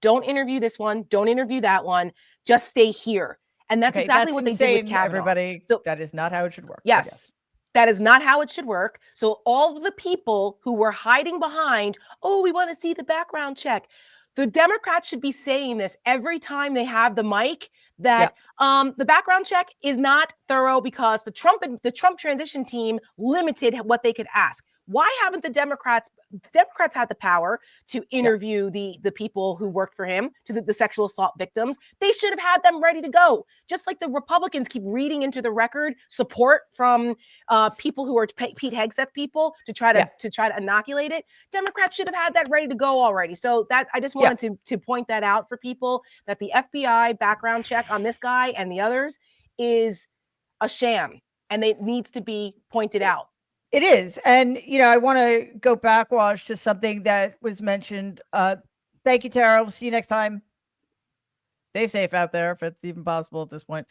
don't interview this one, don't interview that one, just stay here. And that's exactly what they did with Kavanaugh. Everybody, so, that is not how it should work. Yes. That is not how it should work. So all of the people who were hiding behind, oh, we want to see the background check. The Democrats should be saying this every time they have the mic, that the background check is not thorough because the Trump transition team limited what they could ask. Why haven't the Democrats had the power to interview the people who worked for him, to the sexual assault victims? They should have had them ready to go. Just like the Republicans keep reading into the record support from people who are Pete Hegseth people to try to inoculate it. Democrats should have had that ready to go already. So that I just wanted to point that out for people, that the FBI background check on this guy and the others is a sham, and it needs to be pointed out. It is. And, I want to go backwash to something that was mentioned. Thank you, Tara. We'll see you next time. Stay safe out there, if it's even possible at this point.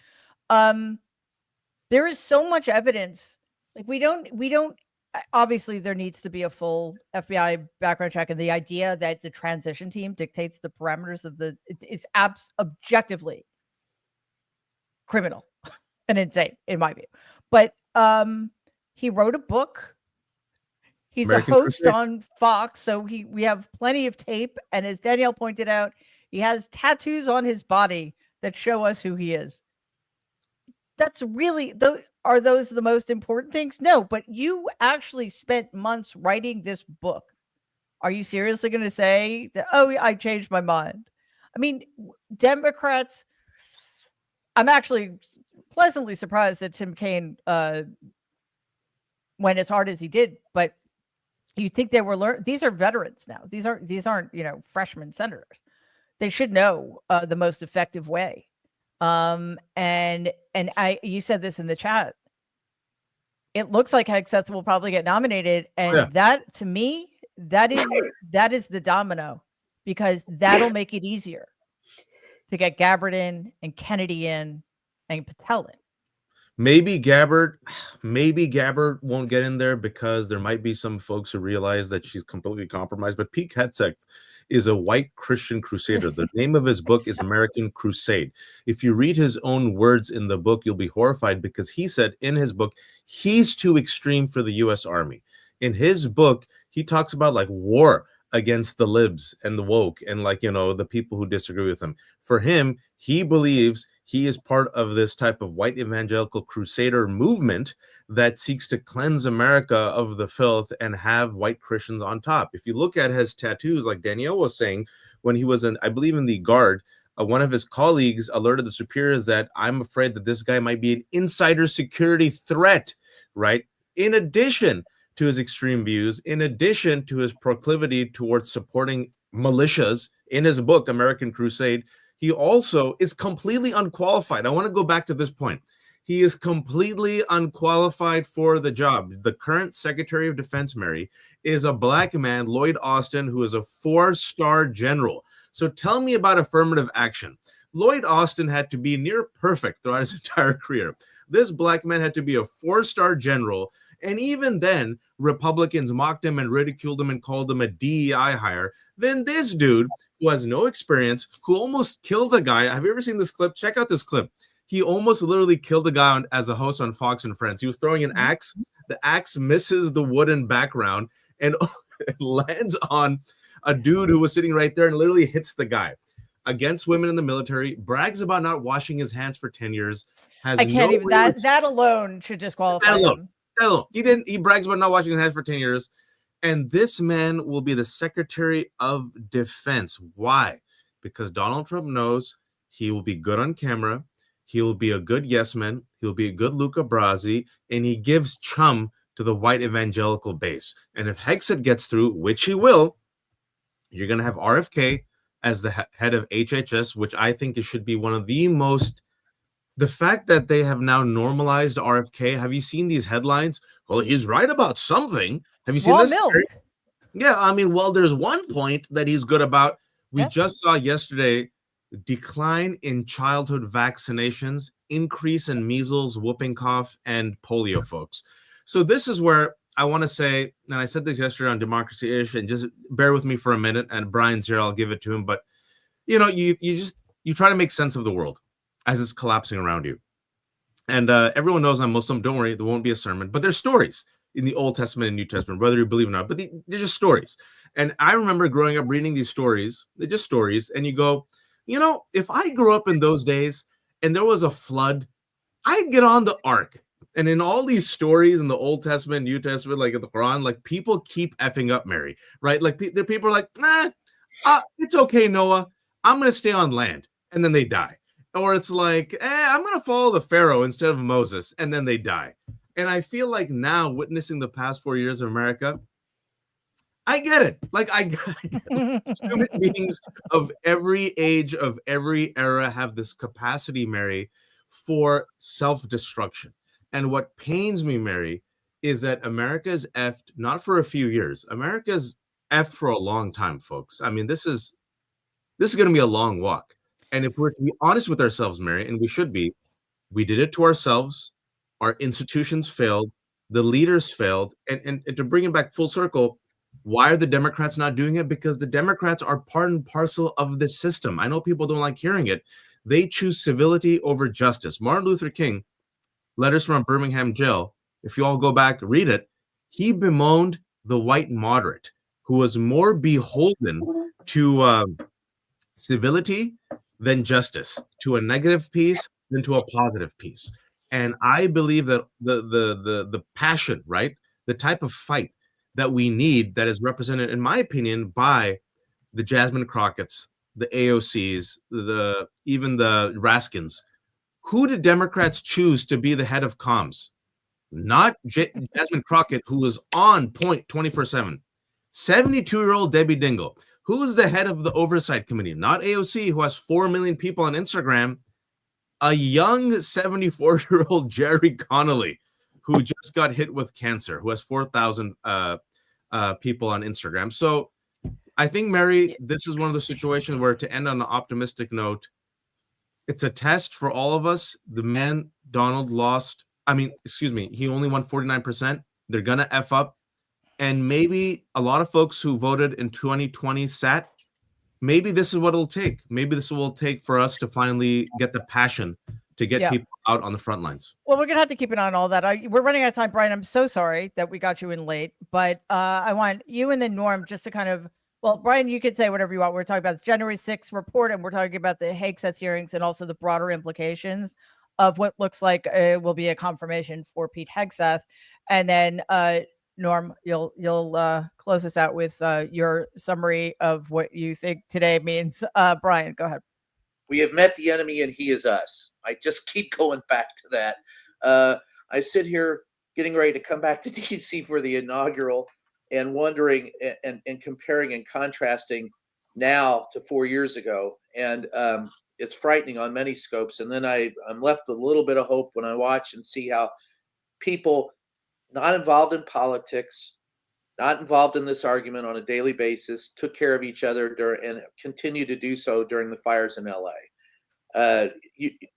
There is so much evidence Like we don't obviously there needs to be a full FBI background check, and the idea that the transition team dictates the parameters of is objectively criminal and insane in my view. But he wrote a book. He's American a host Crusade. on Fox, so we have plenty of tape, and as Danielle pointed out, he has tattoos on his body that show us who he is. That's really are those the most important things? No, but you actually spent months writing this book. Are you seriously going to say that, oh, I changed my mind? I mean, Democrats, I'm actually pleasantly surprised that Tim Kaine went as hard as he did, but you think they were these are veterans now. These aren't, freshman senators. They should know the most effective way. And you said this in the chat. It looks like Hegseth will probably get nominated, and that to me, that is the domino, because that'll make it easier to get Gabbard in and Kennedy in and Patel in. Maybe Gabbard won't get in there because there might be some folks who realize that she's completely compromised. But Pete Hegseth is a white Christian crusader. The name of his book is American Crusade. If you read his own words in the book, you'll be horrified, because he said in his book, he's too extreme for the U.S. Army. In his book, he talks about like war against the libs and the woke and the people who disagree with him. For him, he believes he is part of this type of white evangelical crusader movement that seeks to cleanse America of the filth and have white Christians on top. If you look at his tattoos, like Danielle was saying, when he was I believe in the Guard, one of his colleagues alerted the superiors that I'm afraid that this guy might be an insider security threat, right? In addition to his extreme views, in addition to his proclivity towards supporting militias, in his book, American Crusade, he also is completely unqualified. I want to go back to this point. He is completely unqualified for the job. The current Secretary of Defense, Mary, is a black man, Lloyd Austin, who is a 4-star general. So tell me about affirmative action. Lloyd Austin had to be near perfect throughout his entire career. This black man had to be a 4-star general. And even then, Republicans mocked him and ridiculed him and called him a DEI hire. Then this dude, who has no experience, who almost killed a guy. Have you ever seen this clip? Check out this clip. He almost literally killed a guy as a host on Fox and Friends. He was throwing an axe. The axe misses the wooden background and it lands on a dude who was sitting right there and literally hits the guy. Against women in the military, brags about not washing his hands for 10 years. I can't even, that alone should disqualify him. He brags about not washing his hands for 10 years. And this man will be the Secretary of Defense. Why? Because Donald Trump knows he will be good on camera. He will be a good yes man. He'll be a good Luca Brasi. And he gives chum to the white evangelical base. And if Hegseth gets through, which he will, you're going to have RFK as the head of HHS, which I think it should be one of the most... The fact that they have now normalized RFK, have you seen these headlines? Well, he's right about something. Have you seen this? Yeah, I mean, well, there's one point that he's good about. We just saw yesterday decline in childhood vaccinations, increase in measles, whooping cough, and polio, folks. So this is where I want to say, and I said this yesterday on Democracy-ish, and just bear with me for a minute, and Brian's here, I'll give it to him. But, you try to make sense of the world as it's collapsing around you. And everyone knows I'm Muslim. Don't worry, there won't be a sermon. But there's stories in the Old Testament and New Testament, whether you believe it or not. But they're just stories. And I remember growing up reading these stories. They're just stories. And you go, if I grew up in those days and there was a flood, I'd get on the ark. And in all these stories in the Old Testament, New Testament, like in the Quran, like people keep effing up Mary, right? Like there people are like, it's okay, Noah. I'm going to stay on land. And then they die. Or it's like, I'm going to follow the Pharaoh instead of Moses, and then they die. And I feel like now, witnessing the past 4 years of America, I get it. Like, human beings of every age, of every era have this capacity, Mary, for self-destruction. And what pains me, Mary, is that America's effed, not for a few years. America's effed for a long time, folks. I mean, this is going to be a long walk. And if we're to be honest with ourselves, Mary, and we should be, we did it to ourselves. Our institutions failed. the leaders failed. And to bring it back full circle, why are the Democrats not doing it? Because the Democrats are part and parcel of this system. I know people don't like hearing it. They choose civility over justice. Martin Luther King, Letters from a Birmingham Jail, if you all go back, read it, he bemoaned the white moderate who was more beholden to civility than justice, to a negative piece than to a positive piece. And I believe that the passion, right, the type of fight that we need, that is represented, in my opinion, by the Jasmine Crockett's, the AOCs, even the Raskins. Who did Democrats choose to be the head of comms? Not Jasmine Crockett, who was on point 24/7. 72-year-old Debbie Dingell, who is the head of the oversight committee? Not AOC, who has 4 million people on Instagram. A young 74-year-old Jerry Connolly, who just got hit with cancer, who has 4,000 people on Instagram. So I think, Mary, this is one of the situations where, to end on an optimistic note, it's a test for all of us. The man, Donald, he only won 49%. They're going to F up. And maybe a lot of folks who voted in 2020 sat, maybe this is what it'll take. Maybe this will take for us to finally get the passion to get people out on the front lines. Well, we're going to have to keep an eye on all that. We're running out of time, Brian. I'm so sorry that we got you in late, but I want you and then Norm just to kind of, well, Brian, you could say whatever you want. We're talking about the January 6th report, and we're talking about the Hegseth hearings and also the broader implications of what looks like will be a confirmation for Pete Hegseth. And then Norm, you'll close us out with your summary of what you think today means. Brian, go ahead. We have met the enemy and he is us. I just keep going back to that. I sit here getting ready to come back to DC for the inaugural and wondering and comparing and contrasting now to 4 years ago. And it's frightening on many scopes. And then I'm left with a little bit of hope when I watch and see how people not involved in politics, not involved in this argument on a daily basis, took care of each other and continue to do so during the fires in LA.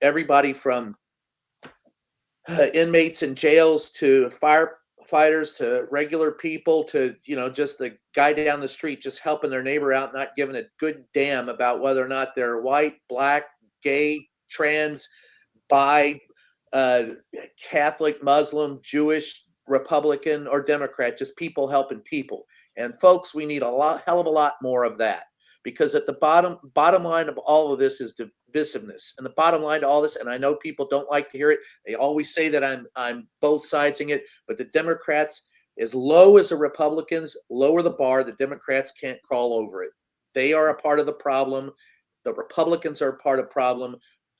Everybody from inmates in jails to firefighters to regular people to, just the guy down the street just helping their neighbor out, not giving a good damn about whether or not they're white, black, gay, trans, bi, Catholic, Muslim, Jewish, Republican, or Democrat, just people helping people. And folks, we need hell of a lot more of that, because at the bottom line of all of this is divisiveness. And the bottom line to all this, and I know people don't like to hear it, they always say that I'm both sidesing it, but the Democrats, as low as the Republicans, lower the bar, the Democrats can't crawl over it. They are a part of the problem. The Republicans are a part of the problem.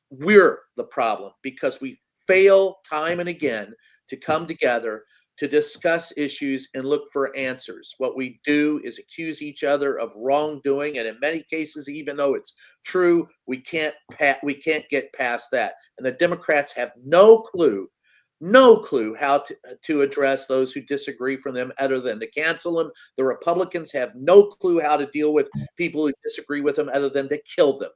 We're the problem because we fail time and again to come together to discuss issues and look for answers. What we do is accuse each other of wrongdoing, and in many cases, even though it's true, we can't get past that. And the Democrats have no clue how to address those who disagree from them other than to cancel them. The Republicans have no clue how to deal with people who disagree with them other than to kill them.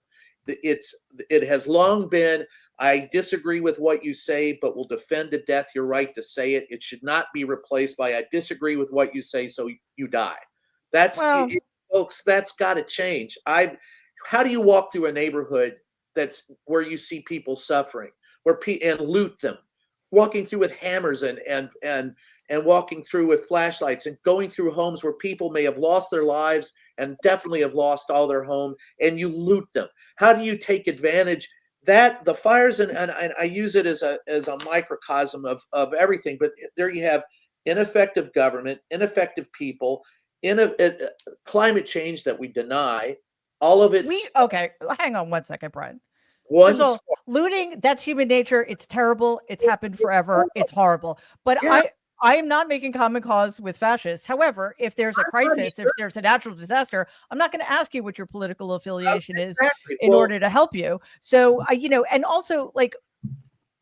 It has long been, I disagree with what you say, but will defend to death your right to say it. It should not be replaced by, I disagree with what you say, so you die. Folks, that's got to change. How do you walk through a neighborhood that's where you see people suffering, and loot them, walking through with hammers and walking through with flashlights and going through homes where people may have lost their lives and definitely have lost all their home, and you loot them? How do you take advantage? That the fires, and I use it as a microcosm of everything, but there you have ineffective government, ineffective people, climate change that we deny. All of it. Okay, hang on one second, Brian. Looting, that's human nature. It's terrible. It's happened forever. It's horrible. But yeah. I am not making common cause with fascists. However, if there's a crisis, if there's a natural disaster, I'm not going to ask you what your political affiliation is in order to help you. So, and also, like,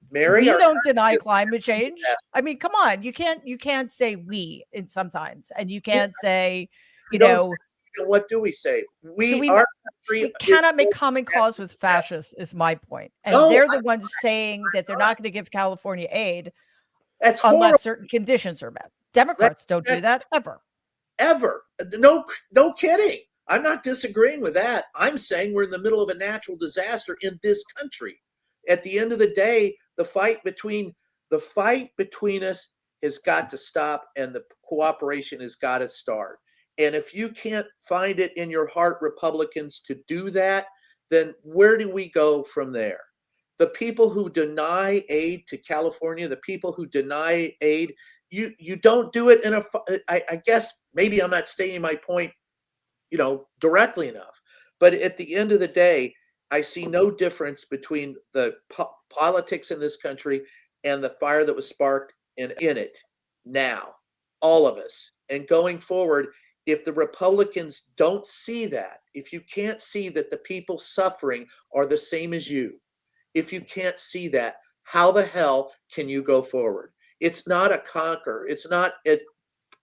Mary, you don't deny climate change. I mean, come on, you can't say we in sometimes, and you can't say, what do we say? We cannot make common cause with fascists. Is my point, and they're the ones saying that they're not going to give California aid. That's horrible. Unless certain conditions are met. Democrats don't do that ever. Ever. No kidding. I'm not disagreeing with that. I'm saying we're in the middle of a natural disaster in this country. At the end of the day, the fight between us has got to stop, and the cooperation has got to start. And if you can't find it in your heart, Republicans, to do that, then where do we go from there? The people who deny aid to California, the people who deny aid, you don't do it in a, I guess maybe I'm not stating my point, directly enough. But at the end of the day, I see no difference between the politics in this country and the fire that was sparked in it now, all of us. And going forward, if the Republicans don't see that, if you can't see that the people suffering are the same as you, if you can't see that, how the hell can you go forward? It's not a conquer.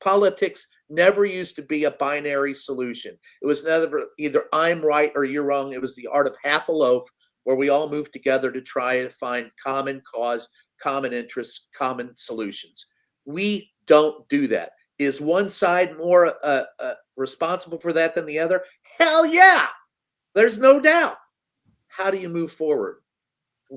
Politics never used to be a binary solution. It was never either I'm right or you're wrong. It was the art of half a loaf, where we all moved together to try to find common cause, common interests, common solutions. We don't do that. Is one side more responsible for that than the other? Hell yeah. There's no doubt. How do you move forward?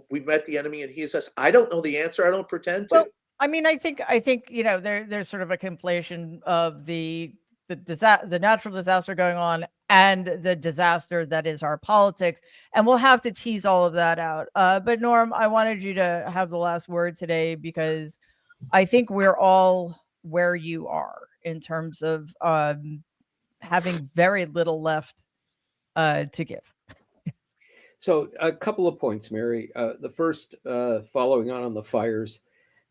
We've met the enemy and he is us. I don't know the answer. I don't pretend to. Well, I mean, I think there's sort of a conflation of the natural disaster going on and the disaster that is our politics, and we'll have to tease all of that out. But Norm, I wanted you to have the last word today, because I think we're all where you are in terms of having very little left to give. So a couple of points, Mary. The first, following on the fires,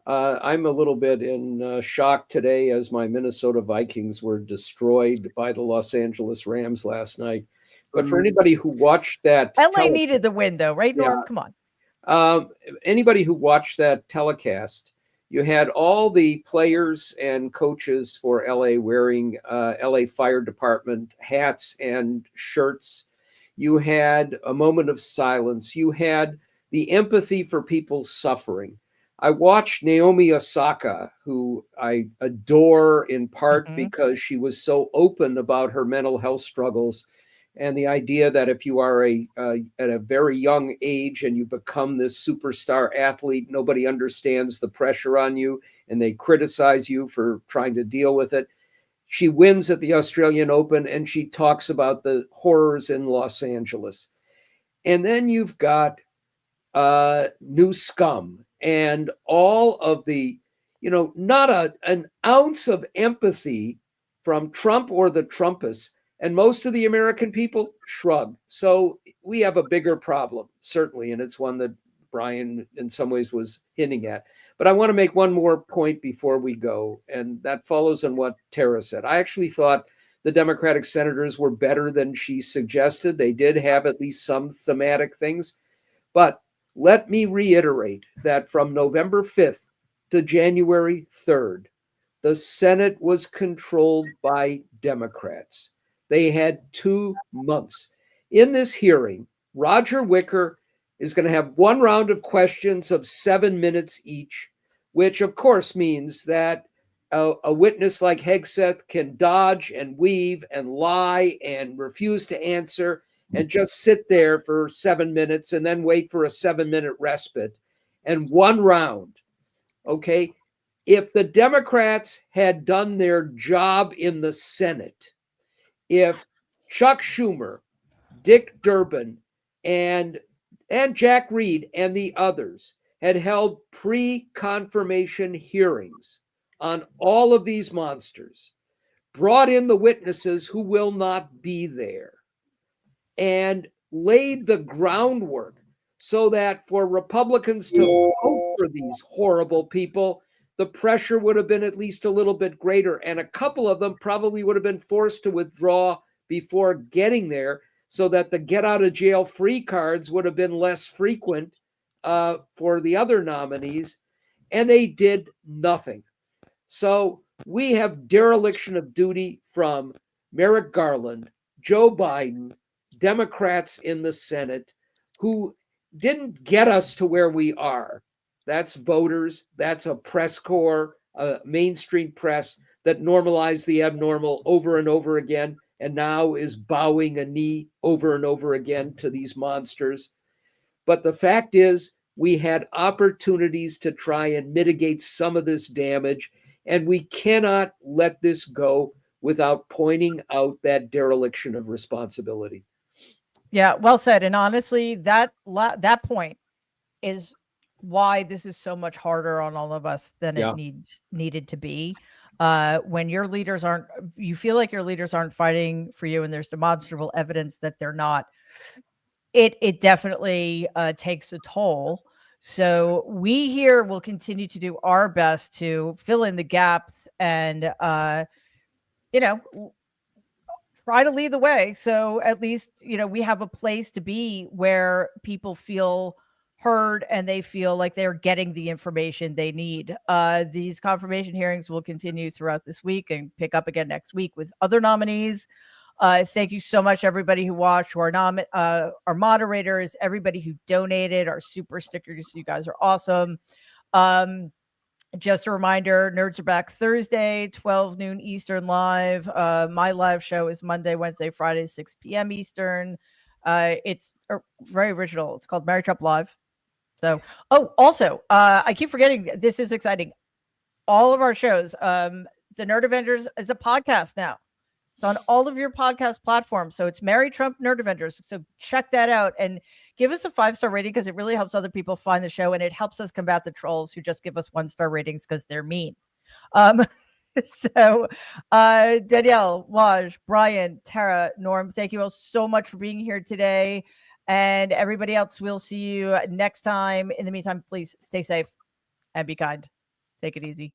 I'm a little bit in shock today as my Minnesota Vikings were destroyed by the Los Angeles Rams last night. But for anybody who watched that, LA needed the win, though, right, Norm? Yeah. Come on. Anybody who watched that telecast, you had all the players and coaches for LA wearing LA Fire Department hats and shirts. You had a moment of silence. You had the empathy for people suffering. I watched Naomi Osaka, who I adore in part because she was so open about her mental health struggles, and the idea that if you are at a very young age and you become this superstar athlete, nobody understands the pressure on you and they criticize you for trying to deal with it. She wins at the Australian Open and she talks about the horrors in Los Angeles. And then you've got New Scum and all of the, not an ounce of empathy from Trump or the Trumpists. And most of the American people shrug. So we have a bigger problem, certainly. And it's one that Brian in some ways was hinting at. But I want to make one more point before we go. And that follows on what Tara said. I actually thought the Democratic senators were better than she suggested. They did have at least some thematic things. But let me reiterate that from November 5th to January 3rd, the Senate was controlled by Democrats. They had 2 months. In this hearing, Roger Wicker is going to have one round of questions of 7 minutes each, which of course means that a witness like Hegseth can dodge and weave and lie and refuse to answer and just sit there for 7 minutes and then wait for a 7-minute respite and one round. Okay. If the Democrats had done their job in the Senate, if Chuck Schumer, Dick Durbin, and Jack Reed and the others had held pre-confirmation hearings on all of these monsters, brought in the witnesses who will not be there, and laid the groundwork so that for Republicans to vote for these horrible people, the pressure would have been at least a little bit greater. And a couple of them probably would have been forced to withdraw before getting there so that the get out of jail free cards would have been less frequent for the other nominees. And they did nothing. So we have dereliction of duty from Merrick Garland, Joe Biden, Democrats in the Senate who didn't get us to where we are. that's voters, that's a press corps, a mainstream press that normalized the abnormal over and over again, and now is bowing a knee over and over again to these monsters. But the fact is, we had opportunities to try and mitigate some of this damage, and we cannot let this go without pointing out that dereliction of responsibility. Yeah, well said. And honestly, that point is why this is so much harder on all of us than it needed to be. When your leaders aren't, you feel like your leaders aren't fighting for you, and there's demonstrable evidence that they're not. It definitely takes a toll. So we here will continue to do our best to fill in the gaps and try to lead the way. So at least, we have a place to be where people feel heard and they feel like they're getting the information they need. These confirmation hearings will continue throughout this week and pick up again next week with other nominees. Thank you so much, everybody who watched, our moderators, everybody who donated, our super stickers. You guys are awesome. Just a reminder, Nerds are back Thursday, 12 noon Eastern live. My live show is Monday, Wednesday, Friday, 6 p.m. Eastern. It's very original. It's called Mary Trump Live. So, also, I keep forgetting, this is exciting. All of our shows, the Nerd Avengers is a podcast now. It's on all of your podcast platforms. So it's Mary Trump Nerd Avengers. So check that out and give us a 5-star rating, because it really helps other people find the show, and it helps us combat the trolls who just give us 1-star ratings because they're mean. So Danielle, Waj, Brian, Tara, Norm, thank you all so much for being here today. And everybody else, we'll see you next time. In the meantime, please stay safe and be kind. Take it easy.